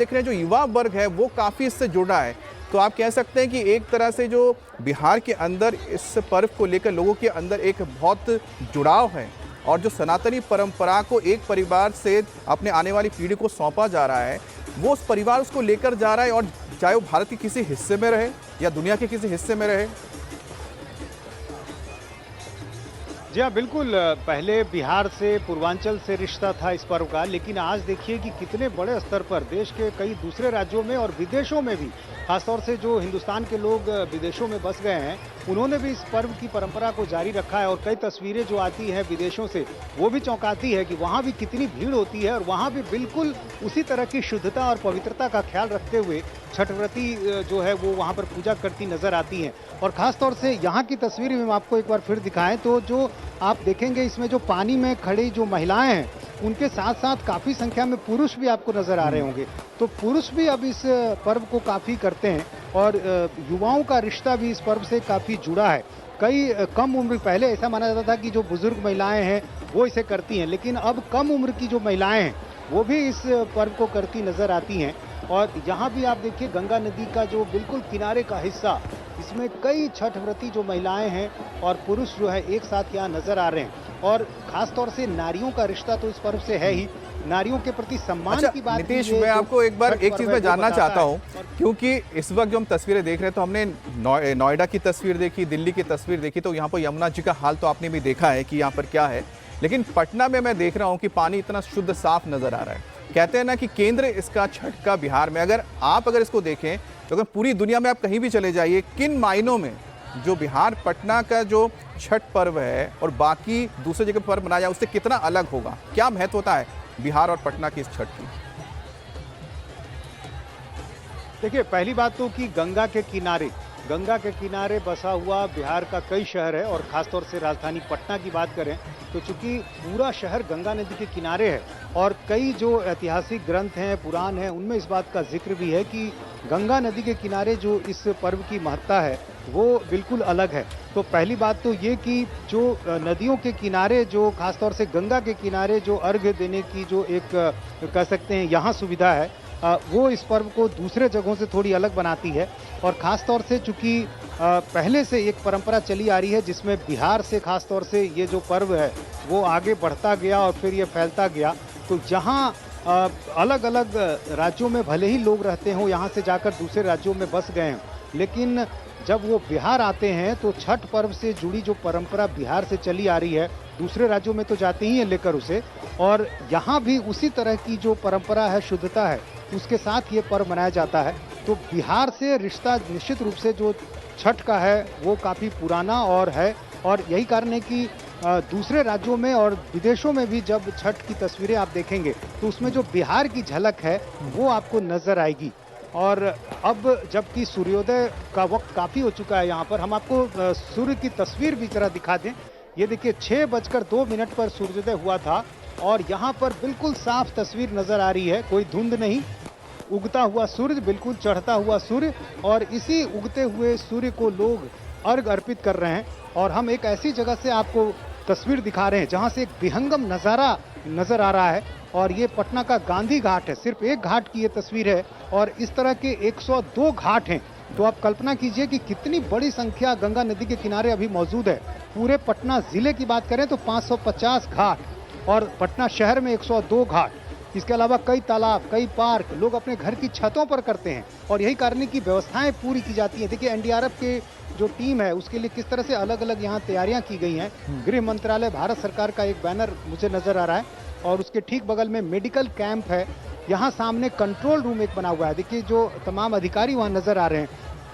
देख रहे हैं जो युवा वर्ग है वो काफ़ी इससे जुड़ा है। तो आप कह सकते हैं कि एक तरह से जो बिहार के अंदर इस पर्व को लेकर लोगों के अंदर एक बहुत जुड़ाव है और जो सनातनी परंपरा को एक परिवार से अपने आने वाली पीढ़ी को सौंपा जा रहा है, वो उस परिवार उसको लेकर जा रहा है, और चाहे वो भारत के किसी हिस्से में रहे या दुनिया के किसी हिस्से में रहे। जी हाँ, बिल्कुल। पहले बिहार से, पूर्वांचल से रिश्ता था इस पर्व का, लेकिन आज देखिए कि कितने बड़े स्तर पर देश के कई दूसरे राज्यों में और विदेशों में भी, खासतौर से जो हिंदुस्तान के लोग विदेशों में बस गए हैं, उन्होंने भी इस पर्व की परंपरा को जारी रखा है। और कई तस्वीरें जो आती हैं विदेशों से, वो भी चौंकाती है कि वहाँ भी कितनी भीड़ होती है और वहाँ भी बिल्कुल उसी तरह की शुद्धता और पवित्रता का ख्याल रखते हुए छठव्रती जो है वो वहाँ पर पूजा करती नजर आती हैं। और ख़ासतौर से यहाँ की तस्वीर में हम आपको एक बार फिर दिखाएं तो जो आप देखेंगे इसमें जो पानी में खड़ी जो महिलाएं हैं, उनके साथ साथ काफ़ी संख्या में पुरुष भी आपको नजर आ रहे होंगे। तो पुरुष भी अब इस पर्व को काफ़ी करते हैं और युवाओं का रिश्ता भी इस पर्व से काफ़ी जुड़ा है। कई कम उम्र, पहले ऐसा माना जाता था कि जो बुजुर्ग महिलाएं हैं वो इसे करती हैं, लेकिन अब कम उम्र की जो महिलाएं हैं वो भी इस पर्व को करती नजर आती हैं। और यहाँ भी आप देखिए गंगा नदी का जो बिल्कुल किनारे का हिस्सा, इसमें कई छठ व्रती जो महिलाएं हैं और पुरुष जो है एक साथ यहाँ नजर आ रहे हैं। और खास तौर से नारियों का रिश्ता तो इस पर्व से है ही, नारियों के प्रति सम्मान की बात। नीतीश, मैं आपको एक बार एक चीज में जानना चाहता हूँ, क्योंकि इस वक्त जो हम तस्वीरें देख रहे हैं तो हमने नोएडा की तस्वीर देखी, दिल्ली की तस्वीर देखी, तो यहाँ पर यमुना जी का हाल तो आपने भी देखा है कि यहाँ पर क्या है। लेकिन पटना में मैं देख रहा हूँ कि पानी इतना शुद्ध साफ नजर आ रहा है। कहते हैं ना कि केंद्र इसका छठ का बिहार में, अगर इसको देखें तो अगर पूरी दुनिया में आप कहीं भी चले जाइए, किन मायनों में जो बिहार पटना का जो छठ पर्व है और बाकी दूसरे जगह पर्व मनाया जाए उससे कितना अलग होगा, क्या महत्व होता है बिहार और पटना की इस छठ की? देखिए, पहली बात तो कि गंगा के किनारे बसा हुआ बिहार का कई शहर है और खासतौर से राजधानी पटना की बात करें तो चूंकि पूरा शहर गंगा नदी के किनारे है और कई जो ऐतिहासिक ग्रंथ हैं, पुराण हैं, उनमें इस बात का जिक्र भी है कि गंगा नदी के किनारे जो इस पर्व की महत्ता है वो बिल्कुल अलग है। तो पहली बात तो ये कि जो नदियों के किनारे, जो खासतौर से गंगा के किनारे जो अर्घ्य देने की जो एक कह सकते हैं यहाँ सुविधा है, वो इस पर्व को दूसरे जगहों से थोड़ी अलग बनाती है। और ख़ास तौर से चूँकि पहले से एक परंपरा चली आ रही है जिसमें बिहार से ख़ास तौर से ये जो पर्व है वो आगे बढ़ता गया और फिर ये फैलता गया। तो जहाँ अलग अलग राज्यों में भले ही लोग रहते हों, यहाँ से जाकर दूसरे राज्यों में बस गए हैं, लेकिन जब वो बिहार आते हैं तो छठ पर्व से जुड़ी जो परंपरा बिहार से चली आ रही है, दूसरे राज्यों में तो जाते ही हैं लेकर उसे, और यहाँ भी उसी तरह की जो परंपरा है, शुद्धता है, उसके साथ ये पर्व मनाया जाता है। तो बिहार से रिश्ता निश्चित रूप से जो छठ का है वो काफ़ी पुराना और है, और यही कारण है कि दूसरे राज्यों में और विदेशों में भी जब छठ की तस्वीरें आप देखेंगे तो उसमें जो बिहार की झलक है वो आपको नज़र आएगी। और अब जबकि सूर्योदय का वक्त काफ़ी हो चुका है, यहाँ पर हम आपको सूर्य की तस्वीर भी जरा दिखा दें। ये देखिए 6:02 पर सूर्योदय हुआ था और यहाँ पर बिल्कुल साफ तस्वीर नज़र आ रही है, कोई धुंध नहीं, उगता हुआ सूर्य, बिल्कुल चढ़ता हुआ सूर्य, और इसी उगते हुए सूर्य को लोग अर्घ अर्पित कर रहे हैं। और हम एक ऐसी जगह से आपको तस्वीर दिखा रहे हैं जहाँ से एक विहंगम नज़ारा नज़र आ रहा है, और ये पटना का गांधी घाट है। सिर्फ एक घाट की ये तस्वीर है और इस तरह के 102 घाट हैं। तो आप कल्पना कीजिए कि कितनी बड़ी संख्या गंगा नदी के किनारे अभी मौजूद है। पूरे पटना जिले की बात करें तो 550 घाट, और पटना शहर में 102 घाट। इसके अलावा कई तालाब, कई पार्क लोग अपने घर की छतों पर करते हैं, और यही कारण है कि व्यवस्थाएं पूरी की जाती हैं। देखिए एनडीआरएफ के जो टीम है उसके लिए किस तरह से अलग अलग यहाँ तैयारियां की गई हैं। गृह मंत्रालय भारत सरकार का एक बैनर मुझे नजर आ रहा है, और उसके ठीक बगल में मेडिकल कैंप है। यहाँ सामने कंट्रोल रूम एक बना हुआ है। देखिए जो तमाम अधिकारी वहाँ नजर आ रहे हैं,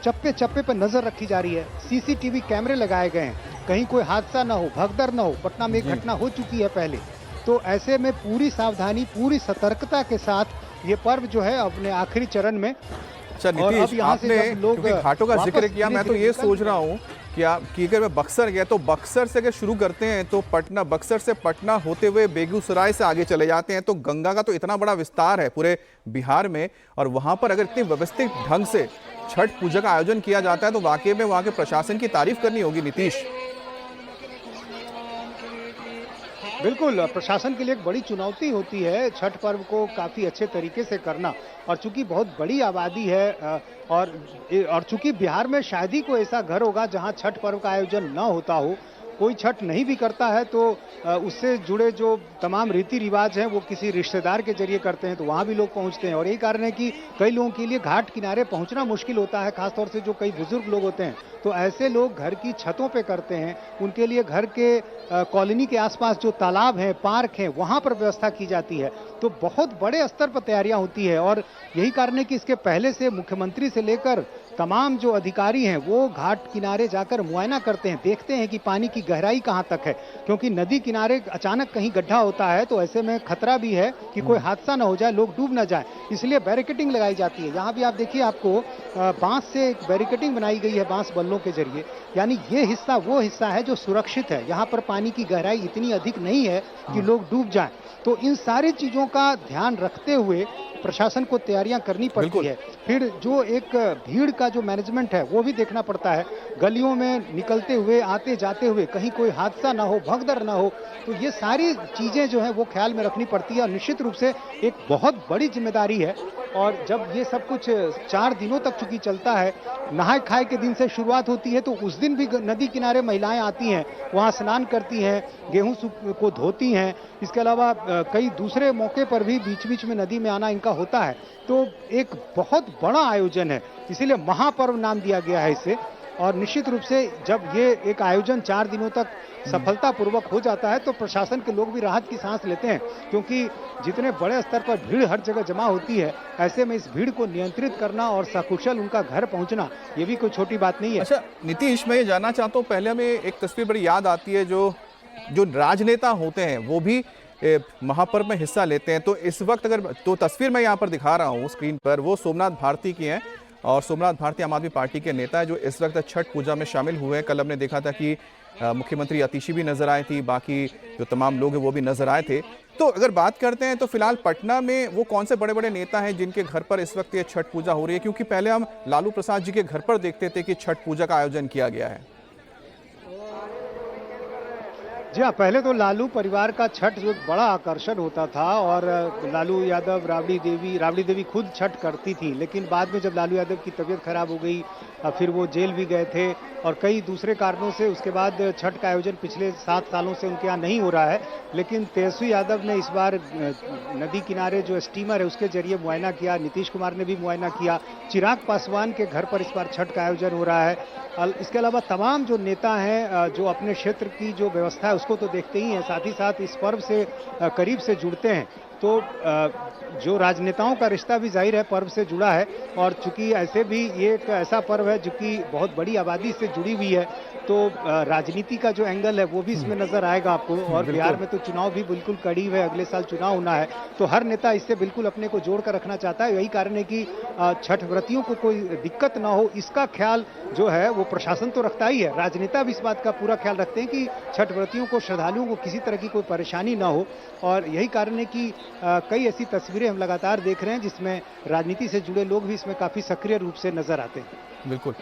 चप्पे चप्पे पर नजर रखी जा रही है। सीसीटीवी कैमरे लगाए गए हैं, कहीं कोई हादसा न हो, भगदड़ न हो। पटना में एक घटना हो चुकी है पहले, तो ऐसे में पूरी सावधानी, पूरी सतर्कता के साथ ये पर्व जो है अपने आखिरी चरण में। अच्छा नीतीश, आपने घाटों का जिक्र किया, मैं तो ये सोच रहा हूँ कि अगर मैं बक्सर गया तो बक्सर से अगर शुरू करते हैं तो पटना, बक्सर से पटना होते हुए बेगूसराय से आगे चले जाते हैं, तो गंगा का तो इतना बड़ा विस्तार है पूरे बिहार में, और वहाँ पर अगर इतने व्यवस्थित ढंग से छठ पूजा का आयोजन किया जाता है तो वाकई में वहाँ के प्रशासन की तारीफ करनी होगी नीतीश। बिल्कुल, प्रशासन के लिए एक बड़ी चुनौती होती है छठ पर्व को काफ़ी अच्छे तरीके से करना। और चूँकि बहुत बड़ी आबादी है और चूँकि बिहार में शायद ही कोई ऐसा घर होगा जहाँ छठ पर्व का आयोजन ना होता हो। कोई छठ नहीं भी करता है तो उससे जुड़े जो तमाम रीति-रिवाज हैं वो किसी रिश्तेदार के ज़रिए करते हैं, तो वहाँ भी लोग पहुँचते हैं। और यही कारण है कि कई लोगों के लिए घाट किनारे पहुँचना मुश्किल होता है, ख़ास तौर से जो कई बुज़ुर्ग लोग होते हैं। तो ऐसे लोग घर की छतों पे करते हैं। उनके लिए घर के कॉलोनी के आसपास जो तालाब हैं, पार्क हैं, वहाँ पर व्यवस्था की जाती है। तो बहुत बड़े स्तर पर तैयारियां होती है और यही कारण है कि इसके पहले से मुख्यमंत्री से लेकर तमाम जो अधिकारी हैं वो घाट किनारे जाकर मुआयना करते हैं, देखते हैं कि पानी की गहराई कहाँ तक है, क्योंकि नदी किनारे अचानक कहीं गड्ढा होता है तो ऐसे में खतरा भी है कि कोई हादसा ना हो जाए, लोग डूब ना जाए, इसलिए बैरिकेडिंग लगाई जाती है। यहाँ भी आप देखिए, आपको बांस से एक बैरिकेडिंग बनाई गई है, बांस बल्लों के जरिए। यानी ये हिस्सा वो हिस्सा है जो सुरक्षित है, यहाँ पर पानी की गहराई इतनी अधिक नहीं है कि लोग डूब जाएं। तो इन सारी चीजों का ध्यान रखते हुए प्रशासन को तैयारियां करनी पड़ती है। फिर जो एक भीड़ का जो मैनेजमेंट है वो भी देखना पड़ता है, गलियों में निकलते हुए आते जाते हुए कहीं कोई हादसा ना हो, भगदड़ ना हो। तो ये सारी चीजें जो है वो ख्याल में रखनी पड़ती है और निश्चित रूप से एक बहुत बड़ी जिम्मेदारी है। और जब ये सब कुछ 4 दिनों तक चूंकि चलता है, नहाय खाए के दिन से शुरुआत होती है, तो उस दिन भी नदी किनारे महिलाएं आती हैं, वहाँ स्नान करती हैं, गेहूं को धोती हैं। इसके अलावा कई दूसरे मौके पर भी बीच बीच में नदी में आना इनका होता है। तो एक बहुत बड़ा आयोजन है, इसीलिए महापर्व नाम दिया गया है इसे। और निश्चित रूप से जब ये एक आयोजन 4 दिनों तक सफलतापूर्वक हो जाता है तो प्रशासन के लोग भी राहत की सांस लेते हैं, क्योंकि जितने बड़े स्तर पर भीड़ हर जगह जमा होती है, ऐसे में इस भीड़ को नियंत्रित करना और सकुशल उनका घर पहुंचना, ये भी कोई छोटी बात नहीं है। अच्छा नीतीश, मैं ये जानना चाहता हूँ, पहले हमें एक तस्वीर बड़ी याद आती है, जो जो राजनेता होते हैं वो भी महापर्व में हिस्सा लेते हैं। तो इस वक्त अगर तो तस्वीर मैं यहाँ पर दिखा रहा हूँ स्क्रीन पर, वो सोमनाथ भारती की हैं और सोमनाथ भारती आम आदमी पार्टी के नेता है जो इस वक्त छठ पूजा में शामिल हुए हैं। कल हमने देखा था कि मुख्यमंत्री अतिशी भी नजर आए थी, बाकी जो तमाम लोग हैं वो भी नजर आए थे। तो अगर बात करते हैं तो फिलहाल पटना में वो कौन से बड़े बड़े नेता हैं जिनके घर पर इस वक्त ये छठ पूजा हो रही है, क्योंकि पहले हम लालू प्रसाद जी के घर पर देखते थे कि छठ पूजा का आयोजन किया गया है। जी हाँ, पहले तो लालू परिवार का छठ जो एक बड़ा आकर्षण होता था और लालू यादव, राबड़ी देवी खुद छठ करती थी, लेकिन बाद में जब लालू यादव की तबीयत खराब हो गई, फिर वो जेल भी गए थे और कई दूसरे कारणों से उसके बाद छठ का आयोजन पिछले 7 सालों से उनके यहाँ नहीं हो रहा है। लेकिन तेजस्वी यादव ने इस बार नदी किनारे जो स्टीमर है उसके जरिए मुआयना किया, नीतीश कुमार ने भी मुआयना किया, चिराग पासवान के घर पर इस बार छठ का आयोजन हो रहा है। इसके अलावा तमाम जो नेता हैं जो अपने क्षेत्र की जो व्यवस्था है उसको तो देखते ही हैं, साथ ही साथ इस पर्व से करीब से जुड़ते हैं। तो जो राजनेताओं का रिश्ता भी जाहिर है पर्व से जुड़ा है। और चूंकि ऐसे भी ये एक ऐसा पर्व है जो कि बहुत बड़ी आबादी से जुड़ी हुई है, तो राजनीति का जो एंगल है वो भी इसमें नजर आएगा आपको। और बिहार में तो चुनाव भी बिल्कुल करीब है, अगले साल चुनाव होना है, तो हर नेता इससे बिल्कुल अपने को जोड़ कर रखना चाहता है। यही कारण है कि छठ व्रतियों को कोई दिक्कत ना हो, इसका ख्याल जो है वो प्रशासन तो रखता ही है, राजनेता भी इस बात का पूरा ख्याल रखते हैं कि छठ व्रतियों को, श्रद्धालुओं को किसी तरह की कोई परेशानी ना हो। और यही कारण है कि कई ऐसी तस्वीरें हम लगातार देख रहे हैं जिसमें राजनीति से जुड़े लोग भी इसमें काफी सक्रिय रूप से नजर आते हैं। बिल्कुल,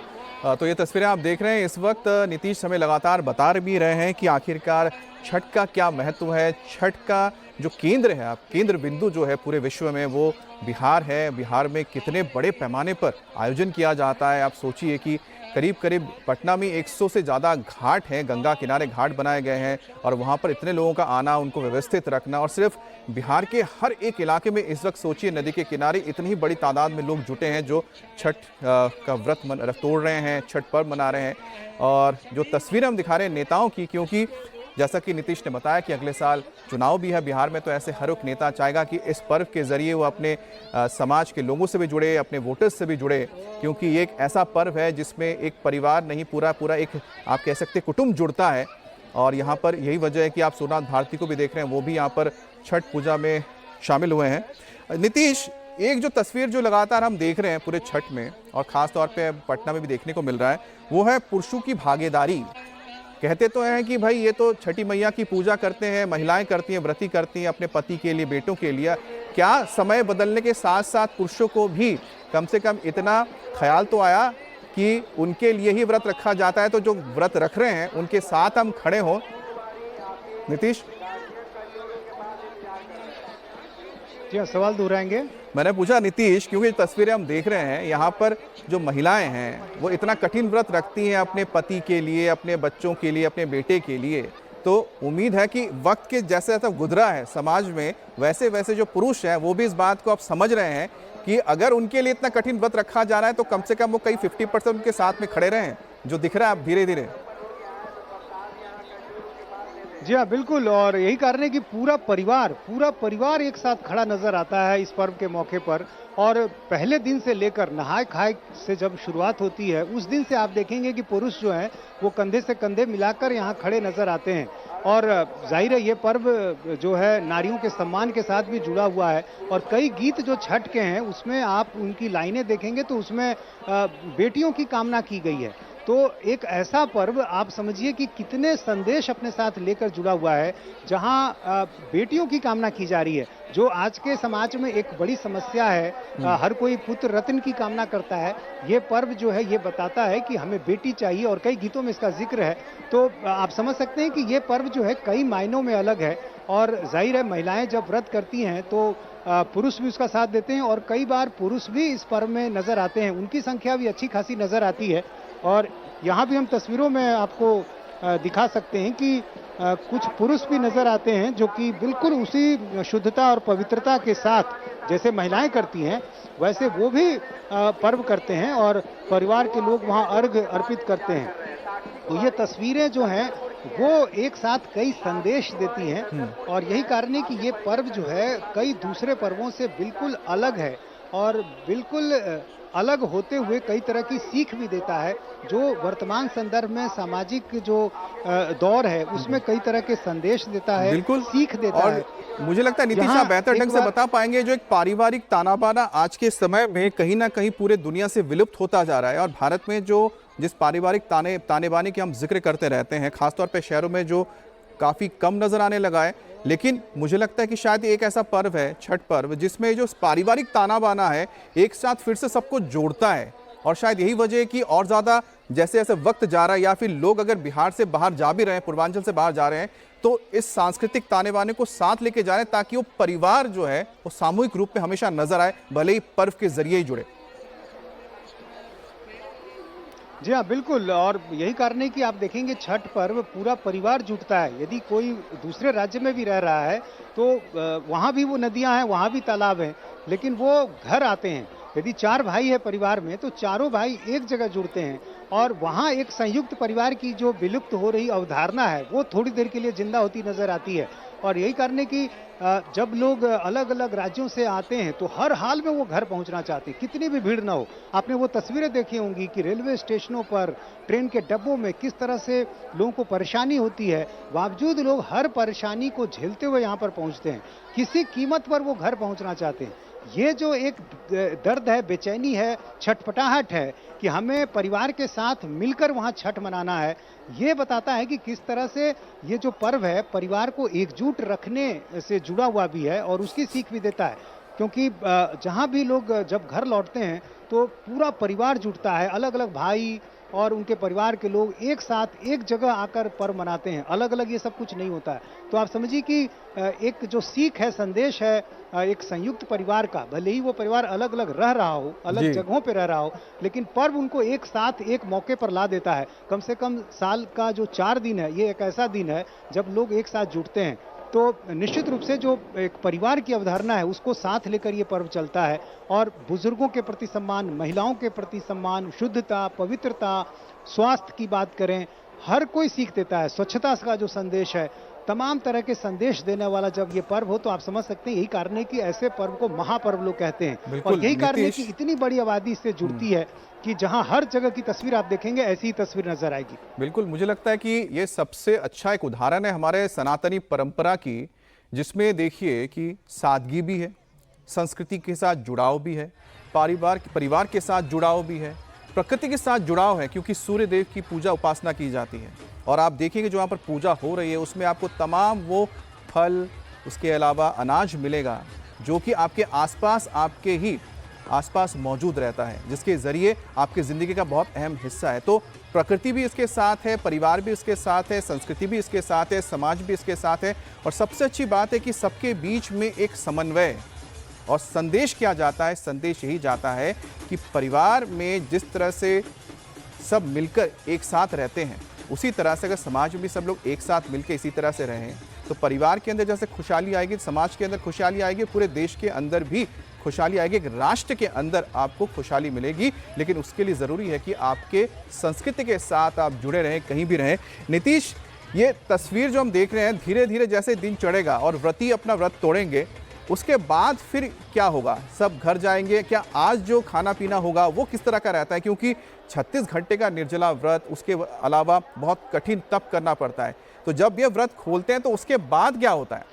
तो ये तस्वीरें आप देख रहे हैं इस वक्त। नीतीश हमें लगातार बता भी रहे हैं कि आखिरकार छठ का क्या महत्व है। छठ का जो केंद्र है, आप केंद्र बिंदु जो है पूरे विश्व में वो बिहार है। बिहार में कितने बड़े पैमाने पर आयोजन किया जाता है। आप सोचिए कि करीब करीब पटना में 100 से ज़्यादा घाट हैं, गंगा किनारे घाट बनाए गए हैं और वहाँ पर इतने लोगों का आना, उनको व्यवस्थित रखना, और सिर्फ बिहार के हर एक इलाके में इस वक्त सोचिए नदी के किनारे इतनी ही बड़ी तादाद में लोग जुटे हैं जो छठ का व्रत तोड़ रहे हैं, छठ पर्व मना रहे हैं। और जो तस्वीरें हम दिखा रहे हैं नेताओं की, क्योंकि जैसा कि नीतीश ने बताया कि अगले साल चुनाव भी है बिहार में, तो ऐसे हर एक नेता चाहेगा कि इस पर्व के ज़रिए वो अपने समाज के लोगों से भी जुड़े, अपने वोटर्स से भी जुड़े, क्योंकि ये एक ऐसा पर्व है जिसमें एक परिवार नहीं, पूरा एक आप कह सकते कुटुंब जुड़ता है। और यहाँ पर यही वजह है कि आप सोमनाथ भारती को भी देख रहे हैं, वो भी यहाँ पर छठ पूजा में शामिल हुए हैं। नीतीश, एक जो तस्वीर जो लगातार हम देख रहे हैं पूरे छठ में और ख़ास तौर पे पटना में भी देखने को मिल रहा है, वो है पुरुषों की भागीदारी। कहते तो हैं कि भाई ये तो छठी मैया की पूजा करते हैं, महिलाएं करती हैं, व्रती करती हैं अपने पति के लिए, बेटों के लिए। क्या समय बदलने के साथ साथ पुरुषों को भी कम से कम इतना ख्याल तो आया कि उनके लिए ही व्रत रखा जाता है, तो जो व्रत रख रहे हैं उनके साथ हम खड़े हों? नीतीश, जी हाँ, सवाल दोहराएंगे। मैंने पूछा नीतीश, क्योंकि तस्वीरें हम देख रहे हैं यहाँ पर जो महिलाएं हैं वो इतना कठिन व्रत रखती हैं अपने पति के लिए, अपने बच्चों के लिए, अपने बेटे के लिए, तो उम्मीद है कि वक्त के जैसे जैसा गुजरा है समाज में वैसे वैसे जो पुरुष हैं वो भी इस बात को आप समझ रहे हैं कि अगर उनके लिए इतना कठिन व्रत रखा जा रहा है तो कम से कम वो कई 50% उनके साथ में खड़े रहें, जो दिख रहा है अब धीरे धीरे। जी हाँ, बिल्कुल। और यही कारण है कि पूरा परिवार एक साथ खड़ा नजर आता है इस पर्व के मौके पर। और पहले दिन से लेकर नहाय खाए से जब शुरुआत होती है उस दिन से आप देखेंगे कि पुरुष जो हैं वो कंधे से कंधे मिलाकर यहाँ खड़े नजर आते हैं। और जाहिर है ये पर्व जो है नारियों के सम्मान के साथ भी जुड़ा हुआ है। और कई गीत जो छठ के हैं उसमें आप उनकी लाइनें देखेंगे तो उसमें बेटियों की कामना की गई है। तो एक ऐसा पर्व आप समझिए कि कितने संदेश अपने साथ लेकर जुड़ा हुआ है, जहां बेटियों की कामना की जा रही है, जो आज के समाज में एक बड़ी समस्या है। हर कोई पुत्र रत्न की कामना करता है। ये पर्व जो है ये बताता है कि हमें बेटी चाहिए और कई गीतों में इसका जिक्र है। तो आप समझ सकते हैं कि ये पर्व जो है कई मायनों में अलग है। और जाहिर है महिलाएं जब व्रत करती हैं तो पुरुष भी उसका साथ देते हैं और कई बार पुरुष भी इस पर्व में नजर आते हैं, उनकी संख्या भी अच्छी खासी नजर आती है। और यहाँ भी हम तस्वीरों में आपको दिखा सकते हैं कि कुछ पुरुष भी नजर आते हैं जो कि बिल्कुल उसी शुद्धता और पवित्रता के साथ जैसे महिलाएं करती हैं वैसे वो भी पर्व करते हैं और परिवार के लोग वहाँ अर्घ अर्पित करते हैं। तो ये तस्वीरें जो हैं वो एक साथ कई संदेश देती हैं। और यही कारण है कि ये पर्व जो है कई दूसरे पर्वों से बिल्कुल अलग है और बिल्कुल अलग होते हुए कई तरह की सीख भी देता है, जो वर्तमान संदर्भ में सामाजिक जो दौर है उसमें कई तरह के संदेश देता है, बिल्कुल सीख देता है। मुझे लगता है नीतीश आप बेहतर ढंग से बता पाएंगे, जो एक पारिवारिक ताना बाना आज के समय में कहीं ना कहीं पूरे दुनिया से विलुप्त होता जा रहा है। और भारत में जो जिस पारिवारिक ताने बाने की हम जिक्र करते रहते हैं, खासतौर पर शहरों में जो काफ़ी कम नजर आने लगा है, लेकिन मुझे लगता है कि शायद एक ऐसा पर्व है छठ पर्व जिसमें जो पारिवारिक ताना बाना है एक साथ फिर से सबको जोड़ता है। और शायद यही वजह है कि और ज़्यादा जैसे जैसे वक्त जा रहा है या फिर लोग अगर बिहार से बाहर जा भी रहे हैं, पूर्वांचल से बाहर जा रहे हैं, तो इस सांस्कृतिक ताने बाने को साथ लेके जा रहे हैं ताकि वो परिवार जो है वो सामूहिक रूप में हमेशा नजर आए, भले ही पर्व के जरिए ही जुड़े। जी हाँ, बिल्कुल। और यही कारण है कि आप देखेंगे छठ पर्व पूरा परिवार जुटता है। यदि कोई दूसरे राज्य में भी रह रहा है तो वहाँ भी वो नदियाँ हैं, वहाँ भी तालाब हैं, लेकिन वो घर आते हैं। यदि 4 भाई है परिवार में तो चारों भाई एक जगह जुड़ते हैं और वहाँ एक संयुक्त परिवार की जो विलुप्त हो रही अवधारणा है वो थोड़ी देर के लिए जिंदा होती नजर आती है। और यही कारण है कि जब लोग अलग अलग राज्यों से आते हैं तो हर हाल में वो घर पहुंचना चाहते हैं, कितनी भी भीड़ ना हो। आपने वो तस्वीरें देखी होंगी कि रेलवे स्टेशनों पर, ट्रेन के डब्बों में किस तरह से लोगों को परेशानी होती है, बावजूद लोग हर परेशानी को झेलते हुए यहाँ पर पहुंचते हैं। किसी कीमत पर वो घर पहुंचना चाहते हैं। ये जो एक दर्द है, बेचैनी है, छटपटाहट है कि हमें परिवार के साथ मिलकर वहाँ छठ मनाना है, ये बताता है कि किस तरह से ये जो पर्व है परिवार को एकजुट रखने से जुड़ा हुआ भी है और उसकी सीख भी देता है। क्योंकि जहाँ भी लोग जब घर लौटते हैं तो पूरा परिवार जुटता है, अलग अलग भाई और उनके परिवार के लोग एक साथ एक जगह आकर पर्व मनाते हैं। अलग अलग ये सब कुछ नहीं होता है। तो आप समझिए कि एक जो सीख है, संदेश है एक संयुक्त परिवार का, भले ही वो परिवार अलग अलग रह रहा हो, अलग जगहों पे रह रहा हो, लेकिन पर्व उनको एक साथ एक मौके पर ला देता है। कम से कम साल का जो 4 दिन है ये एक ऐसा दिन है जब लोग एक साथ जुटते हैं। तो निश्चित रूप से जो एक परिवार की अवधारणा है उसको साथ लेकर ये पर्व चलता है। और बुजुर्गों के प्रति सम्मान, महिलाओं के प्रति सम्मान, शुद्धता, पवित्रता, स्वास्थ्य की बात करें, हर कोई सीख देता है। स्वच्छता का जो संदेश है, तमाम तरह के संदेश देने वाला जब ये पर्व हो तो आप समझ सकते हैं यही कारण है कि ऐसे पर्व को महापर्व लोग कहते हैं। और यही कारण है कि इतनी बड़ी आबादी इससे जुड़ती है कि जहां हर जगह की तस्वीर आप देखेंगे ऐसी ही तस्वीर नजर आएगी। बिल्कुल, मुझे लगता है कि ये सबसे अच्छा एक उदाहरण है हमारे सनातनी परंपरा की, जिसमें देखिए कि सादगी भी है, संस्कृति के साथ जुड़ाव भी है, परिवार के साथ जुड़ाव भी है, प्रकृति के साथ जुड़ाव है, क्योंकि सूर्य देव की पूजा उपासना की जाती है। और आप देखिएगा जो यहाँ पर पूजा हो रही है उसमें आपको तमाम वो फल, उसके अलावा अनाज मिलेगा जो कि आपके आसपास, आपके ही आसपास मौजूद रहता है, जिसके ज़रिए आपकी ज़िंदगी का बहुत अहम हिस्सा है। तो प्रकृति भी इसके साथ है, परिवार भी इसके साथ है, संस्कृति भी इसके साथ है, समाज भी इसके साथ है। और सबसे अच्छी बात है कि सबके बीच में एक समन्वय, और संदेश क्या जाता है? संदेश यही जाता है कि परिवार में जिस तरह से सब मिलकर एक साथ रहते हैं, उसी तरह से अगर समाज में भी सब लोग एक साथ मिलकर इसी तरह से रहें तो परिवार के अंदर जैसे खुशहाली आएगी, समाज के अंदर खुशहाली आएगी, पूरे देश के अंदर भी खुशहाली आएगी, एक राष्ट्र के अंदर आपको खुशहाली मिलेगी। लेकिन उसके लिए ज़रूरी है कि आपके संस्कृति के साथ आप जुड़े रहें, कहीं भी रहें। नीतीश, ये तस्वीर जो हम देख रहे हैं, धीरे धीरे जैसे दिन चढ़ेगा और व्रती अपना व्रत तोड़ेंगे, उसके बाद फिर क्या होगा? सब घर जाएंगे? क्या आज जो खाना पीना होगा वो किस तरह का रहता है? क्योंकि 36 घंटे का निर्जला व्रत, उसके अलावा बहुत कठिन तप करना पड़ता है। तो जब ये व्रत खोलते हैं तो उसके बाद क्या होता है?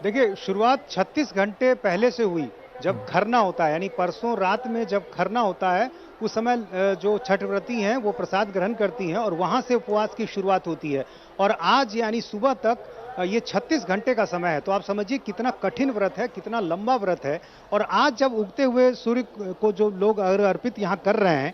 देखिए, शुरुआत 36 घंटे पहले से हुई, जब खरना होता है, यानी परसों रात में जब खरना होता है, उस समय जो छठ व्रती हैं वो प्रसाद ग्रहण करती हैं और वहां से उपवास की शुरुआत होती है। और आज यानी सुबह तक ये 36 घंटे का समय है। तो आप समझिए कितना कठिन व्रत है, कितना लंबा व्रत है। और आज जब उगते हुए सूर्य को जो लोग अर्पित यहाँ कर रहे हैं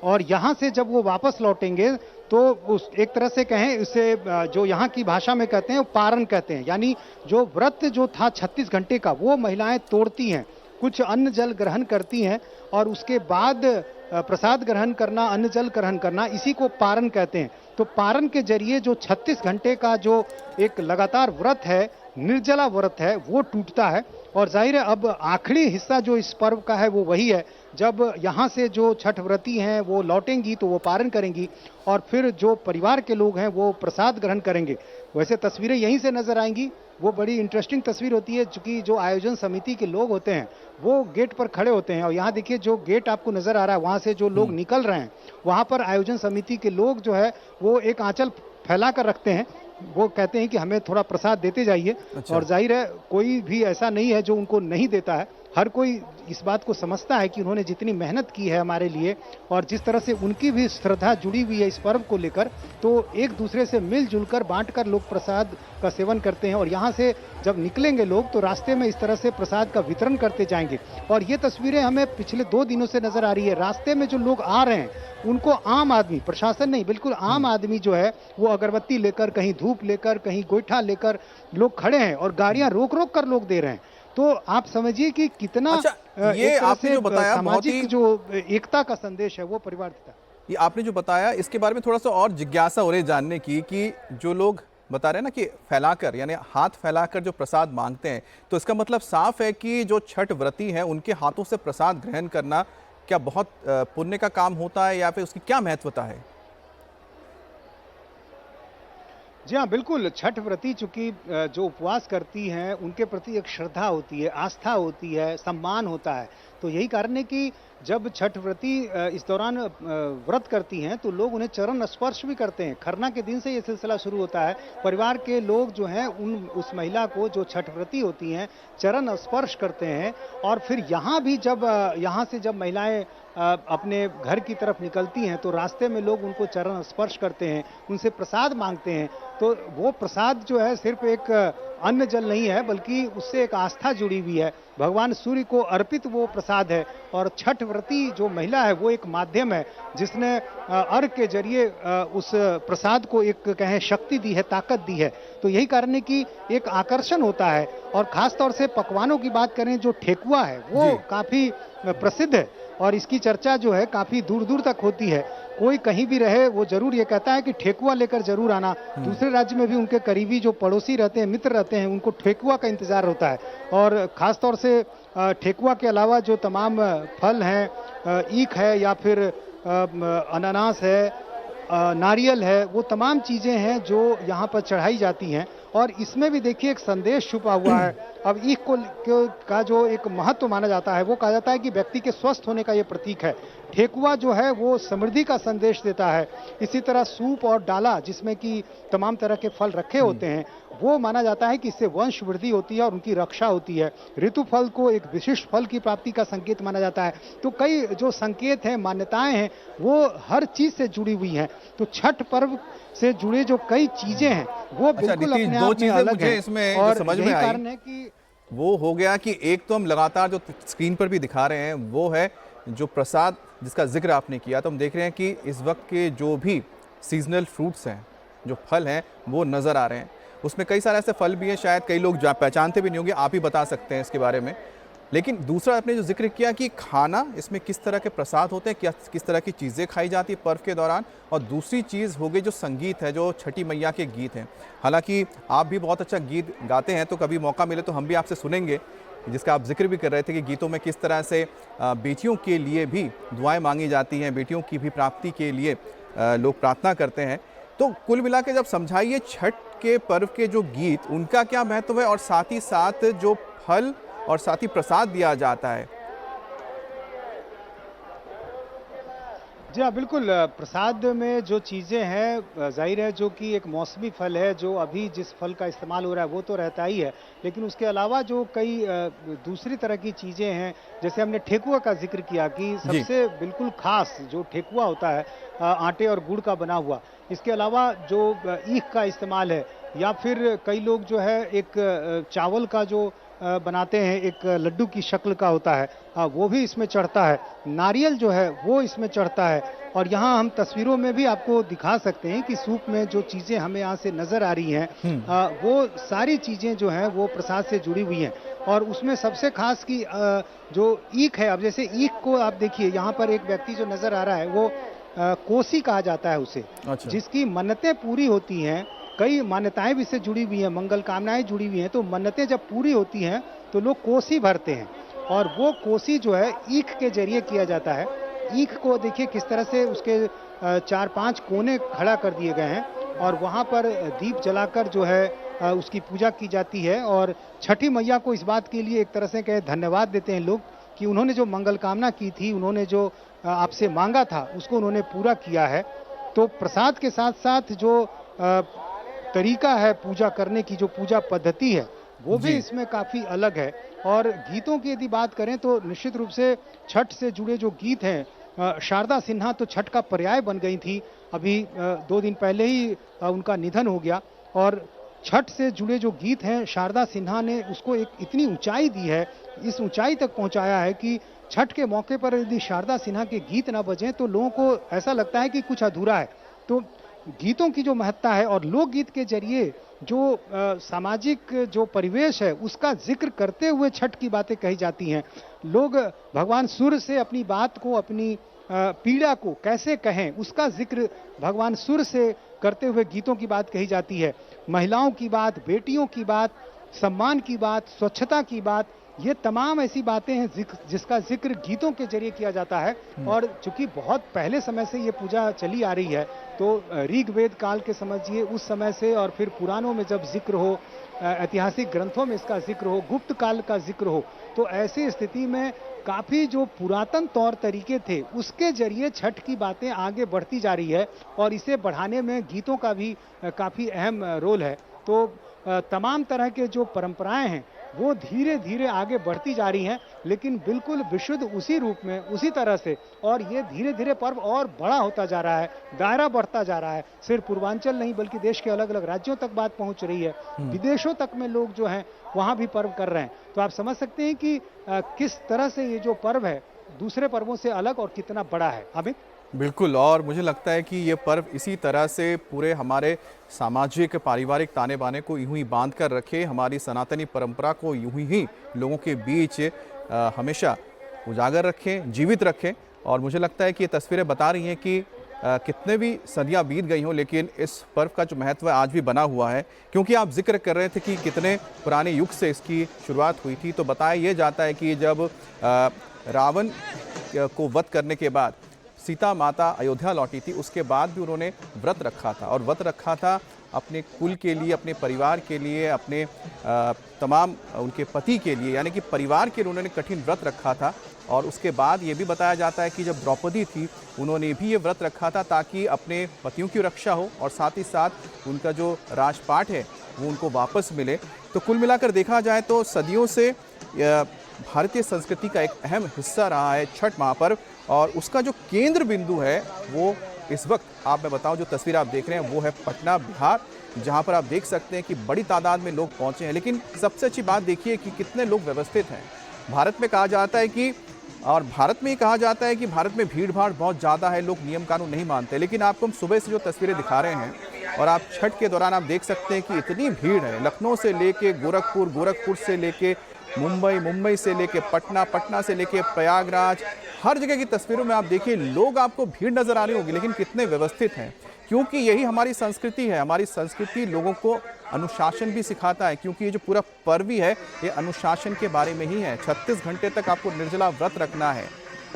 और यहाँ से जब वो वापस लौटेंगे तो उस एक तरह से कहें, इसे जो यहाँ की भाषा में कहते हैं वो पारण कहते हैं। यानी जो व्रत जो था 36 घंटे का, वो महिलाएं तोड़ती हैं, कुछ अन्न जल ग्रहण करती हैं और उसके बाद प्रसाद ग्रहण करना, अन्न जल ग्रहण करना, इसी को पारण कहते हैं। तो पारण के जरिए जो 36 घंटे का जो एक लगातार व्रत है, निर्जला व्रत है, वो टूटता है। और जाहिर है अब आखिरी हिस्सा जो इस पर्व का है वो वही है, जब यहाँ से जो छठ व्रती हैं वो लौटेंगी तो वो पारण करेंगी और फिर जो परिवार के लोग हैं वो प्रसाद ग्रहण करेंगे। वैसे तस्वीरें यहीं से नजर आएंगी, वो बड़ी इंटरेस्टिंग तस्वीर होती है, चूंकि जो आयोजन समिति के लोग होते हैं वो गेट पर खड़े होते हैं। और यहाँ देखिए जो गेट आपको नजर आ रहा है, वहाँ से जो लोग निकल रहे हैं, वहाँ पर आयोजन समिति के लोग जो है वो एक आंचल फैला कर रखते हैं। वो कहते हैं कि हमें थोड़ा प्रसाद देते जाइए। अच्छा। और जाहिर है कोई भी ऐसा नहीं है जो उनको नहीं देता है, हर कोई इस बात को समझता है कि उन्होंने जितनी मेहनत की है हमारे लिए और जिस तरह से उनकी भी श्रद्धा जुड़ी हुई है इस पर्व को लेकर, तो एक दूसरे से मिलजुल कर बांट कर लोग प्रसाद का सेवन करते हैं। और यहाँ से जब निकलेंगे लोग तो रास्ते में इस तरह से प्रसाद का वितरण करते जाएंगे। और ये तस्वीरें हमें पिछले 2 दिनों से नजर आ रही है। रास्ते में जो लोग आ रहे हैं उनको आम आदमी, प्रशासन नहीं, बिल्कुल आम आदमी जो है वो अगरबत्ती लेकर, कहीं धूप लेकर, कहीं गोईठा लेकर लोग खड़े हैं और गाड़ियां रोक रोक कर लोग दे रहे हैं। तो आप समझिए कि कितना अच्छा, ये आपने जो बताया बहुत ही सामाजिक जो एकता का संदेश है वो परिवार देता है। ये आपने जो बताया इसके बारे में थोड़ा सा और जिज्ञासा हो रही है जानने की कि जो लोग बता रहे हैं ना कि फैलाकर, यानी हाथ फैलाकर जो प्रसाद मांगते हैं, तो इसका मतलब साफ है कि जो छठ व्रती हैं उनके हाथों से प्रसाद ग्रहण करना क्या बहुत पुण्य का काम होता है या फिर उसकी क्या महत्वता है? जी हाँ, बिल्कुल। छठ व्रती चूंकि जो उपवास करती हैं उनके प्रति एक श्रद्धा होती है, आस्था होती है, सम्मान होता है। तो यही कारण है कि जब छठ व्रती इस दौरान व्रत करती हैं तो लोग उन्हें चरण स्पर्श भी करते हैं। खरना के दिन से ये सिलसिला शुरू होता है। परिवार के लोग जो हैं उस महिला को, जो छठ व्रती होती हैं, चरण स्पर्श करते हैं। और फिर यहाँ भी जब यहाँ से जब महिलाएं अपने घर की तरफ निकलती हैं तो रास्ते में लोग उनको चरण स्पर्श करते हैं, उनसे प्रसाद मांगते हैं। तो वो प्रसाद जो है सिर्फ एक अन्न जल नहीं है, बल्कि उससे एक आस्था जुड़ी हुई है। भगवान सूर्य को अर्पित वो प्रसाद है। और छठ व्रती जो महिला है वो एक माध्यम है जिसने अर्घ के जरिए उस प्रसाद को एक कहें शक्ति दी है, ताकत दी है। तो यही कारण है कि एक आकर्षण होता है। और खास तौर से पकवानों की बात करें, जो ठेकुआ है वो काफी प्रसिद्ध है और इसकी चर्चा जो है काफी दूर दूर तक होती है। कोई कहीं भी रहे वो जरूर ये कहता है कि ठेकुआ लेकर जरूर आना। दूसरे राज्य में भी उनके करीबी जो पड़ोसी रहते हैं, मित्र रहते हैं, उनको ठेकुआ का इंतजार होता है। और खास तौर से ठेकुआ के अलावा जो तमाम फल हैं, ईख है या फिर अनानास है, नारियल है, वो तमाम चीजें हैं जो यहाँ पर चढ़ाई जाती हैं। और इसमें भी देखिए एक संदेश छुपा हुआ है। अब ईख का जो एक महत्व माना जाता है, वो कहा जाता है कि व्यक्ति के स्वस्थ होने का ये प्रतीक है। ठेकुआ जो है वो समृद्धि का संदेश देता है। इसी तरह सूप और डाला, जिसमें कि तमाम तरह के फल रखे होते हैं, वो माना जाता है कि इससे वंश वृद्धि होती है और उनकी रक्षा होती है। ऋतु फल को एक विशिष्ट फल की प्राप्ति का संकेत माना जाता है। तो कई जो संकेत हैं, मान्यताएं हैं, वो हर चीज से जुड़ी हुई हैं। तो छठ पर्व से जुड़े जो कई चीजें हैं वो बिल्कुल अपने दो आप में चीजें अलग मुझे हैं। इसमें और जो समझ में यही आई कारण है कि वो हो गया कि एक तो हम लगातार जो स्क्रीन पर भी दिखा रहे हैं वो है जो प्रसाद जिसका जिक्र आपने किया। तो हम देख रहे हैं कि इस वक्त के जो भी सीजनल फ्रूट्स हैं, जो फल हैं, वो नज़र आ रहे हैं। उसमें कई सारे ऐसे फल भी हैं, शायद कई लोग पहचानते भी नहीं होंगे, आप ही बता सकते हैं इसके बारे में। लेकिन दूसरा आपने जो जिक्र किया कि खाना, इसमें किस तरह के प्रसाद होते हैं, क्या किस तरह की चीज़ें खाई जाती है पर्व के दौरान, और दूसरी चीज़ हो गई जो संगीत है, जो छठी मैया के गीत हैं। हालांकि आप भी बहुत अच्छा गीत गाते हैं, तो कभी मौका मिले तो हम भी आपसे सुनेंगे, जिसका आप जिक्र भी कर रहे थे कि गीतों में किस तरह से बेटियों के लिए भी दुआएं मांगी जाती हैं, बेटियों की भी प्राप्ति के लिए लोग प्रार्थना करते हैं। तो कुल मिला के जब समझाइए छठ के पर्व के जो गीत, उनका क्या महत्व है, और साथ ही साथ जो फल और साथ ही प्रसाद दिया जाता है। जी हाँ, बिल्कुल। प्रसाद में जो चीज़ें हैं, ज़ाहिर है जो कि एक मौसमी फल है, जो अभी जिस फल का इस्तेमाल हो रहा है वो तो रहता ही है, लेकिन उसके अलावा जो कई दूसरी तरह की चीज़ें हैं, जैसे हमने ठेकुआ का जिक्र किया कि जी। सबसे बिल्कुल खास जो ठेकुआ होता है आटे और गुड़ का बना हुआ, इसके अलावा जो ईख का इस्तेमाल है, या फिर कई लोग जो है एक चावल का जो बनाते हैं, एक लड्डू की शक्ल का होता है, वो भी इसमें चढ़ता है। नारियल जो है वो इसमें चढ़ता है, और यहाँ हम तस्वीरों में भी आपको दिखा सकते हैं कि सूप में जो चीज़ें हमें यहाँ से नज़र आ रही हैं, वो सारी चीज़ें जो हैं वो प्रसाद से जुड़ी हुई हैं। और उसमें सबसे खास की जो ईख है, अब जैसे ईख को आप देखिए, यहाँ पर एक व्यक्ति जो नज़र आ रहा है वो कोसी कहा जाता है उसे, अच्छा। जिसकी मन्नतें पूरी होती हैं। कई मान्यताएं भी इससे जुड़ी हुई हैं, मंगल कामनाएं जुड़ी हुई हैं, तो मन्नतें जब पूरी होती हैं तो लोग कोसी भरते हैं, और वो कोसी जो है ईख के जरिए किया जाता है। ईख को देखिए किस तरह से उसके 4-5 कोने खड़ा कर दिए गए हैं, और वहाँ पर दीप जलाकर जो है उसकी पूजा की जाती है, और छठी मैया को इस बात के लिए एक तरह से कहे धन्यवाद देते हैं लोग कि उन्होंने जो मंगल कामना की थी, उन्होंने जो आपसे मांगा था, उसको उन्होंने पूरा किया है। तो प्रसाद के साथ साथ जो तरीका है पूजा करने की, जो पूजा पद्धति है, वो भी जी। इसमें काफ़ी अलग है। और गीतों की यदि बात करें तो निश्चित रूप से छठ से जुड़े जो गीत हैं, शारदा सिन्हा तो छठ का पर्याय बन गई थी। अभी 2 दिन पहले ही उनका निधन हो गया, और छठ से जुड़े जो गीत हैं, शारदा सिन्हा ने उसको एक इतनी ऊंचाई दी है, इस ऊंचाई तक पहुंचाया है कि छठ के मौके पर यदि शारदा सिन्हा के गीत ना बजें तो लोगों को ऐसा लगता है कि कुछ अधूरा है। तो गीतों की जो महत्ता है, और लोकगीत के जरिए जो सामाजिक जो परिवेश है उसका जिक्र करते हुए छठ की बातें कही जाती हैं। लोग भगवान सूर्य से अपनी बात को, अपनी पीड़ा को कैसे कहें, उसका जिक्र भगवान सूर्य से करते हुए गीतों की बात कही जाती है। महिलाओं की बात, बेटियों की बात, सम्मान की बात, स्वच्छता की बात, ये तमाम ऐसी बातें हैं जिसका जिक्र गीतों के जरिए किया जाता है। और चूंकि बहुत पहले समय से ये पूजा चली आ रही है, तो ऋग्वेद काल के समझिए उस समय से, और फिर पुराणों में जब जिक्र हो, ऐतिहासिक ग्रंथों में इसका जिक्र हो, गुप्त काल का जिक्र हो, तो ऐसी स्थिति में काफ़ी जो पुरातन तौर तरीके थे उसके जरिए छठ की बातें आगे बढ़ती जा रही है, और इसे बढ़ाने में गीतों का भी काफ़ी अहम रोल है। तो तमाम तरह के जो परंपराएं हैं वो धीरे धीरे आगे बढ़ती जा रही हैं, लेकिन बिल्कुल विशुद्ध उसी रूप में, उसी तरह से। और ये धीरे धीरे पर्व और बड़ा होता जा रहा है, दायरा बढ़ता जा रहा है। सिर्फ पूर्वांचल नहीं बल्कि देश के अलग अलग राज्यों तक बात पहुंच रही है, विदेशों तक में लोग जो हैं वहां भी पर्व कर रहे हैं। तो आप समझ सकते हैं कि किस तरह से ये जो पर्व है दूसरे पर्वों से अलग और कितना बड़ा है। अमित? बिल्कुल, और मुझे लगता है कि ये पर्व इसी तरह से पूरे हमारे सामाजिक पारिवारिक ताने बाने को यूं ही बांध कर रखे, हमारी सनातनी परंपरा को यूं ही लोगों के बीच हमेशा उजागर रखें, जीवित रखें। और मुझे लगता है कि ये तस्वीरें बता रही हैं कि कितने भी सदियां बीत गई हों, लेकिन इस पर्व का जो महत्व है आज भी बना हुआ है। क्योंकि आप जिक्र कर रहे थे कि कितने पुराने युग से इसकी शुरुआत हुई थी, तो बताया ये जाता है कि जब रावण को वध करने के बाद सीता माता अयोध्या लौटी थी, उसके बाद भी उन्होंने व्रत रखा था, और व्रत रखा था अपने कुल के लिए, अपने परिवार के लिए, अपने तमाम उनके पति के लिए, यानी कि परिवार के लिए उन्होंने कठिन व्रत रखा था। और उसके बाद ये भी बताया जाता है कि जब द्रौपदी थी उन्होंने भी ये व्रत रखा था ताकि अपने पतियों की रक्षा हो, और साथ ही साथ उनका जो राजपाट है वो उनको वापस मिले। तो कुल मिलाकर देखा जाए तो सदियों से भारतीय संस्कृति का एक अहम हिस्सा रहा है छठ महापर्व, और उसका जो केंद्र बिंदु है वो इस वक्त आप मैं बताऊं, जो तस्वीर आप देख रहे हैं वो है पटना, बिहार, जहां पर आप देख सकते हैं कि बड़ी तादाद में लोग पहुंचे हैं। लेकिन सबसे अच्छी बात देखिए कि कितने लोग व्यवस्थित हैं। भारत में कहा जाता है कि, और भारत में ही कहा जाता है कि भारत में भीड़ भाड़ बहुत ज़्यादा है, लोग नियम कानून नहीं मानते। लेकिन आपको हम सुबह से जो तस्वीरें दिखा रहे हैं और आप छठ के दौरान आप देख सकते हैं कि इतनी भीड़ है, लखनऊ से लेके गोरखपुर, गोरखपुर से लेके मुंबई, मुंबई से लेके पटना, पटना से लेके प्रयागराज, हर जगह की तस्वीरों में आप देखिए लोग आपको भीड़ नजर आ रही होगी, लेकिन कितने व्यवस्थित हैं, क्योंकि यही हमारी संस्कृति है। हमारी संस्कृति लोगों को अनुशासन भी सिखाता है, क्योंकि ये जो पूरा पर्व ही है ये अनुशासन के बारे में ही है। 36 घंटे तक आपको निर्जला व्रत रखना है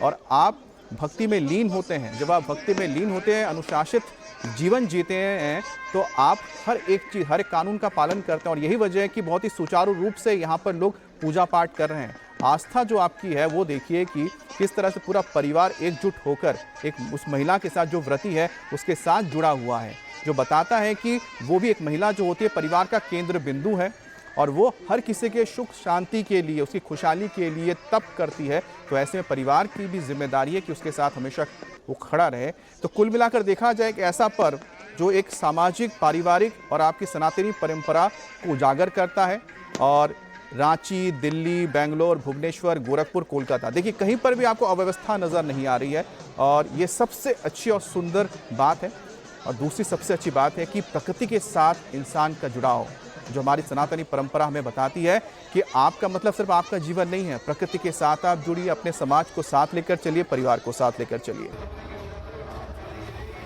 और आप भक्ति में लीन होते हैं। जब आप भक्ति में लीन होते हैं, अनुशासित जीवन जीते हैं, तो आप हर एक चीज़, हर एक कानून का पालन करते हैं। और यही वजह है कि बहुत ही सुचारू रूप से यहाँ पर लोग पूजा पाठ कर रहे हैं। आस्था जो आपकी है वो देखिए कि किस तरह से पूरा परिवार एकजुट होकर एक उस महिला के साथ जो व्रती है उसके साथ जुड़ा हुआ है, जो बताता है कि वो भी एक महिला जो होती है परिवार का केंद्र बिंदु है और वो हर किसी के सुख शांति के लिए, उसकी खुशहाली के लिए तप करती है। तो ऐसे में परिवार की भी जिम्मेदारी है कि उसके साथ हमेशा वो खड़ा रहे। तो कुल मिलाकर देखा जाए कि ऐसा पर्व जो एक सामाजिक, पारिवारिक और आपकी सनातनी परंपरा को उजागर करता है। और रांची, दिल्ली, बेंगलोर, भुवनेश्वर, गोरखपुर, कोलकाता, देखिए कहीं पर भी आपको अव्यवस्था नज़र नहीं आ रही है और ये सबसे अच्छी और सुंदर बात है। और दूसरी सबसे अच्छी बात है कि प्रकृति के साथ इंसान का जुड़ाव, जो हमारी सनातनी परंपरा हमें बताती है कि आपका मतलब सिर्फ आपका जीवन नहीं है, प्रकृति के साथ आप जुड़िए, अपने समाज को साथ लेकर चलिए, परिवार को साथ लेकर चलिए।